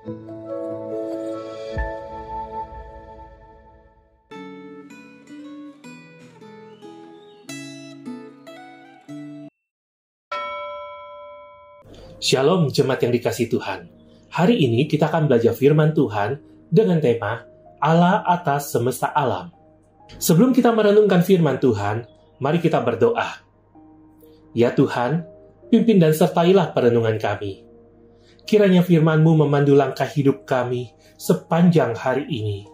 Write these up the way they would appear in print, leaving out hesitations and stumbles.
Shalom jemaat yang dikasihi Tuhan. Hari ini kita akan belajar firman Tuhan dengan tema Allah atas semesta alam. Sebelum kita merenungkan firman Tuhan, mari kita berdoa. Ya Tuhan, pimpin dan sertailah perenungan kami. Kiranya firman-Mu memandu langkah hidup kami sepanjang hari ini.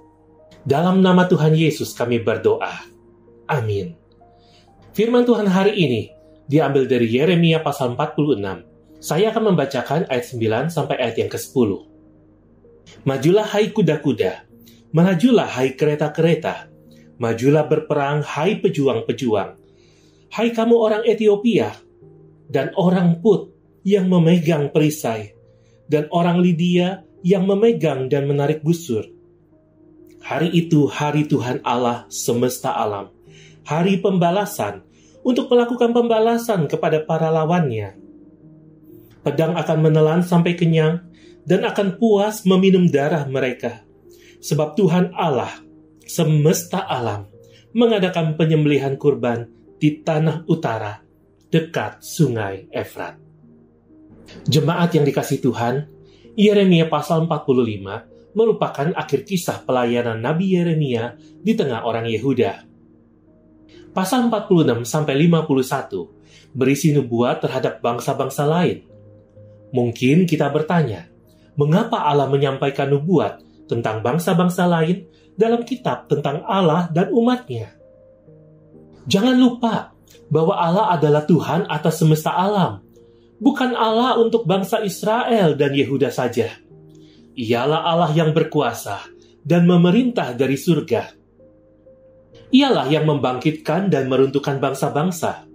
Dalam nama Tuhan Yesus kami berdoa. Amin. Firman Tuhan hari ini diambil dari Yeremia pasal 46. Saya akan membacakan ayat 9 sampai ayat yang ke-10. Majulah hai kuda-kuda, majulah hai kereta-kereta, majulah berperang hai pejuang-pejuang. Hai kamu orang Ethiopia, dan orang Put yang memegang perisai, dan orang Lydia yang memegang dan menarik busur. Hari itu hari Tuhan Allah semesta alam, hari pembalasan untuk melakukan pembalasan kepada para lawannya. Pedang akan menelan sampai kenyang dan akan puas meminum darah mereka. Sebab Tuhan Allah, semesta alam, mengadakan penyembelihan kurban di tanah utara, dekat sungai Efrat. Jemaat yang dikasihi Tuhan, Yeremia pasal 45 merupakan akhir kisah pelayanan Nabi Yeremia di tengah orang Yehuda. Pasal 46 sampai 51 berisi nubuat terhadap bangsa-bangsa lain. Mungkin kita bertanya, mengapa Allah menyampaikan nubuat tentang bangsa-bangsa lain dalam kitab tentang Allah dan umat-Nya? Jangan lupa bahwa Allah adalah Tuhan atas semesta alam, bukan Allah untuk bangsa Israel dan Yehuda saja. Ialah Allah yang berkuasa dan memerintah dari surga. Ialah yang membangkitkan dan meruntuhkan bangsa-bangsa.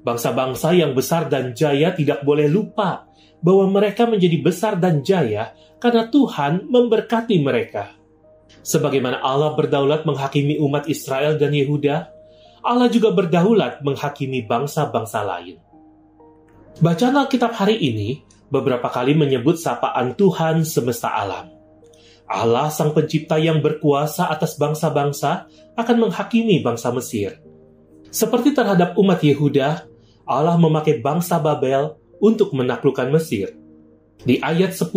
Bangsa-bangsa yang besar dan jaya tidak boleh lupa bahwa mereka menjadi besar dan jaya karena Tuhan memberkati mereka. Sebagaimana Allah berdaulat menghakimi umat Israel dan Yehuda, Allah juga berdaulat menghakimi bangsa-bangsa lain. Bacaan Alkitab hari ini beberapa kali menyebut sapaan Tuhan semesta alam. Allah sang pencipta yang berkuasa atas bangsa-bangsa akan menghakimi bangsa Mesir. Seperti terhadap umat Yehuda, Allah memakai bangsa Babel untuk menaklukkan Mesir. Di ayat 10,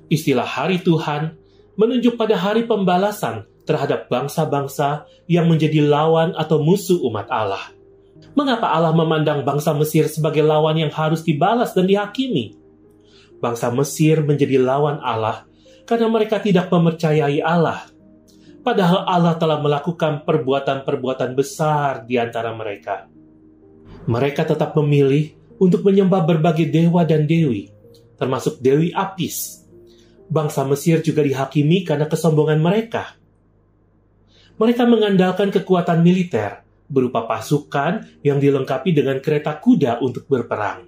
istilah hari Tuhan menunjuk pada hari pembalasan terhadap bangsa-bangsa yang menjadi lawan atau musuh umat Allah. Mengapa Allah memandang bangsa Mesir sebagai lawan yang harus dibalas dan dihakimi? Bangsa Mesir menjadi lawan Allah karena mereka tidak mempercayai Allah. Padahal Allah telah melakukan perbuatan-perbuatan besar di antara mereka. Mereka tetap memilih untuk menyembah berbagai dewa dan dewi, termasuk Dewi Apis. Bangsa Mesir juga dihakimi karena kesombongan mereka. Mereka mengandalkan kekuatan militer, berupa pasukan yang dilengkapi dengan kereta kuda untuk berperang.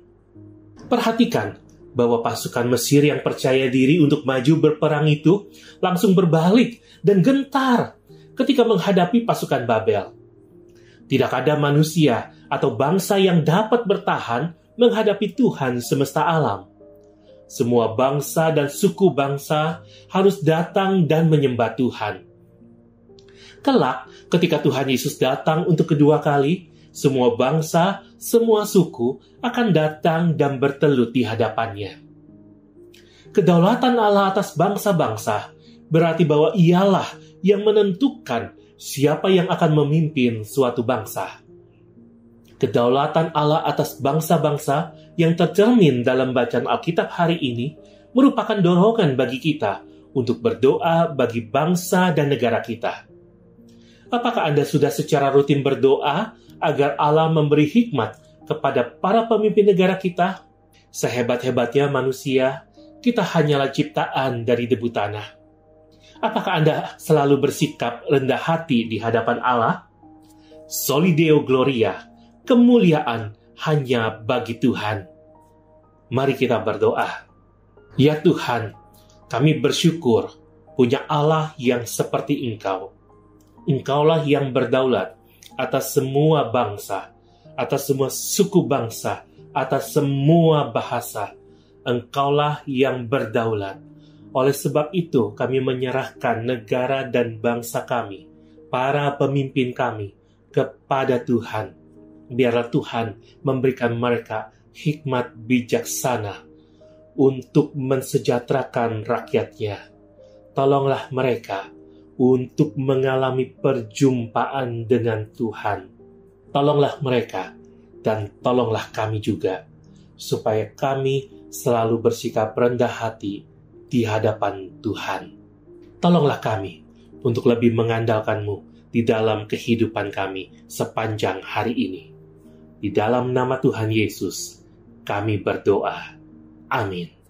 Perhatikan bahwa pasukan Mesir yang percaya diri untuk maju berperang itu langsung berbalik dan gentar ketika menghadapi pasukan Babel. Tidak ada manusia atau bangsa yang dapat bertahan menghadapi Tuhan semesta alam. Semua bangsa dan suku bangsa harus datang dan menyembah Tuhan. Kelak, ketika Tuhan Yesus datang untuk kedua kali, semua bangsa, semua suku akan datang dan bertelut di hadapannya. Kedaulatan Allah atas bangsa-bangsa berarti bahwa Ialah yang menentukan siapa yang akan memimpin suatu bangsa. Kedaulatan Allah atas bangsa-bangsa yang tercermin dalam bacaan Alkitab hari ini merupakan dorongan bagi kita untuk berdoa bagi bangsa dan negara kita. Apakah Anda sudah secara rutin berdoa agar Allah memberi hikmat kepada para pemimpin negara kita? Sehebat-hebatnya manusia, kita hanyalah ciptaan dari debu tanah. Apakah Anda selalu bersikap rendah hati di hadapan Allah? Soli Deo Gloria, kemuliaan hanya bagi Tuhan. Mari kita berdoa. Ya Tuhan, kami bersyukur punya Allah yang seperti Engkau. Engkaulah yang berdaulat atas semua bangsa, atas semua suku bangsa, atas semua bahasa. Engkaulah yang berdaulat. Oleh sebab itu, kami menyerahkan negara dan bangsa kami, para pemimpin kami, kepada Tuhan. Biarlah Tuhan memberikan mereka hikmat bijaksana untuk mensejahterakan rakyatnya. Tolonglah mereka untuk mengalami perjumpaan dengan Tuhan. Tolonglah mereka dan tolonglah kami juga, supaya kami selalu bersikap rendah hati di hadapan Tuhan. Tolonglah kami untuk lebih mengandalkan-Mu di dalam kehidupan kami sepanjang hari ini. Di dalam nama Tuhan Yesus, kami berdoa. Amin.